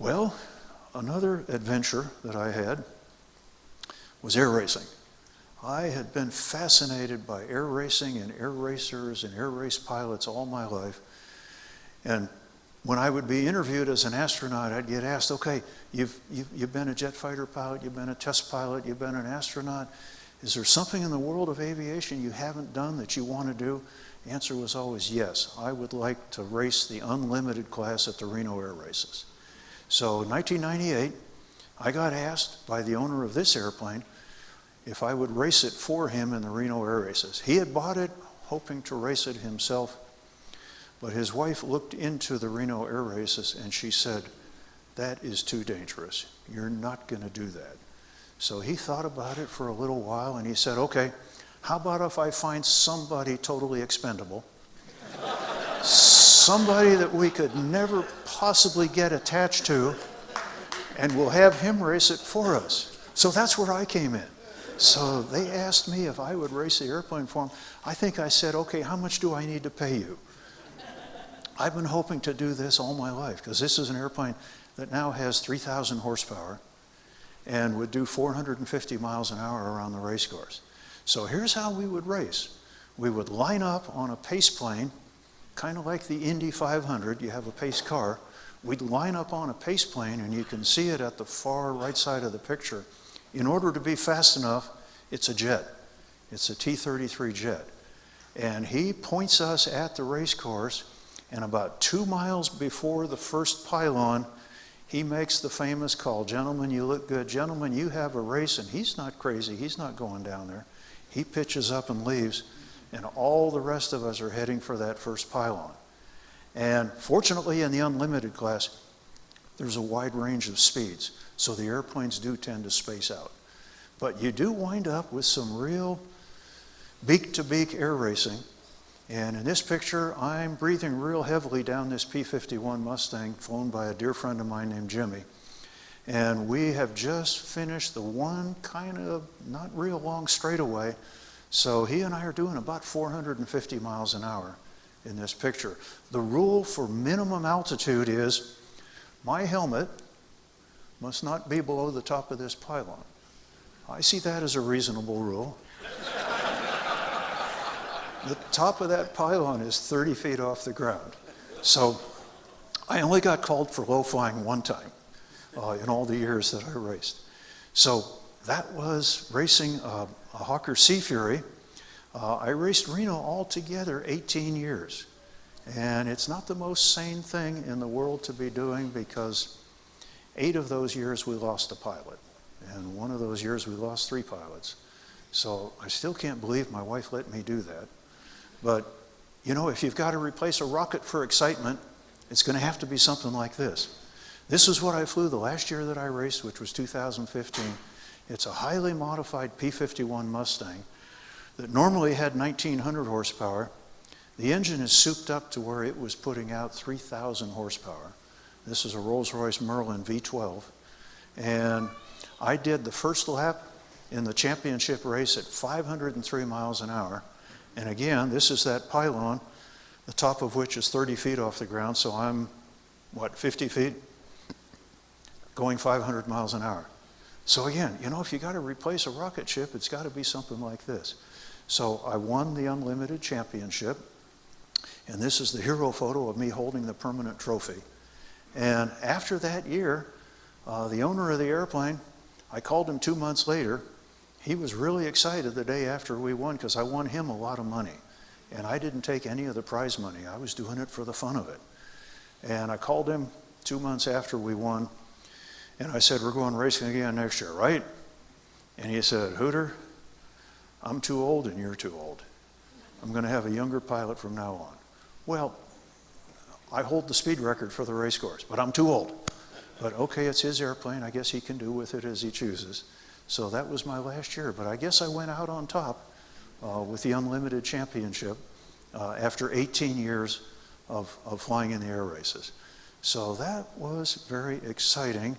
Well, another adventure that I had was air racing. I had been fascinated by air racing and air racers and air race pilots all my life. And when I would be interviewed as an astronaut, I'd get asked, okay, you've been a jet fighter pilot, you've been a test pilot, you've been an astronaut. Is there something in the world of aviation you haven't done that you want to do? The answer was always yes. I would like to race the unlimited class at the Reno Air Races. So in 1998, I got asked by the owner of this airplane if I would race it for him in the Reno Air Races. He had bought it, hoping to race it himself, but his wife looked into the Reno Air Races and she said, that is too dangerous. You're not going to do that. So he thought about it for a little while and he said, okay, how about if I find somebody totally expendable, somebody that we could never possibly get attached to, and we'll have him race it for us. So that's where I came in. So they asked me if I would race the airplane for them. I think I said, okay, how much do I need to pay you? I've been hoping to do this all my life because this is an airplane that now has 3,000 horsepower and would do 450 miles an hour around the race course. So here's how we would race. We would line up on a pace plane, kind of like the Indy 500, you have a pace car. We'd line up on a pace plane, and you can see it at the far right side of the picture. In order to be fast enough, it's a jet. It's a T-33 jet. And he points us at the race course, and about 2 miles before the first pylon, he makes the famous call, gentlemen, you look good. Gentlemen, you have a race, and he's not crazy. He's not going down there. He pitches up and leaves, and all the rest of us are heading for that first pylon. And fortunately, in the unlimited class, there's a wide range of speeds, so the airplanes do tend to space out. But you do wind up with some real beak-to-beak air racing. And in this picture, I'm breathing real heavily down this P-51 Mustang flown by a dear friend of mine named Jimmy. And we have just finished the one kind of not real long straightaway. So he and I are doing about 450 miles an hour in this picture. The rule for minimum altitude is my helmet must not be below the top of this pylon. I see that as a reasonable rule. The top of that pylon is 30 feet off the ground. So I only got called for low flying one time in all the years that I raced. So that was racing a Hawker Sea Fury. I raced Reno altogether 18 years. And it's not the most sane thing in the world to be doing because 8 of those years we lost a pilot. And one of those years we lost 3 pilots. So I still can't believe my wife let me do that. But, you know, if you've got to replace a rocket for excitement, it's going to have to be something like this. This is what I flew the last year that I raced, which was 2015. It's a highly modified P-51 Mustang that normally had 1,900 horsepower. The engine is souped up to where it was putting out 3,000 horsepower. This is a Rolls-Royce Merlin V12. And I did the first lap in the championship race at 503 miles an hour. And again, this is that pylon, the top of which is 30 feet off the ground, so I'm, 50 feet? Going 500 miles an hour. So again, you know, if you got to replace a rocket ship, it's got to be something like this. So I won the Unlimited Championship, and this is the hero photo of me holding the permanent trophy. And after that year, the owner of the airplane, I called him 2 months later. He was really excited the day after we won because I won him a lot of money. And I didn't take any of the prize money. I was doing it for the fun of it. And I called him 2 months after we won, and I said, we're going racing again next year, right? And he said, Hooter, I'm too old and you're too old. I'm going to have a younger pilot from now on. Well, I hold the speed record for the race course, but I'm too old. But okay, it's his airplane. I guess he can do with it as he chooses. So that was my last year, but I guess I went out on top with the Unlimited Championship after 18 years of flying in the air races. So that was very exciting.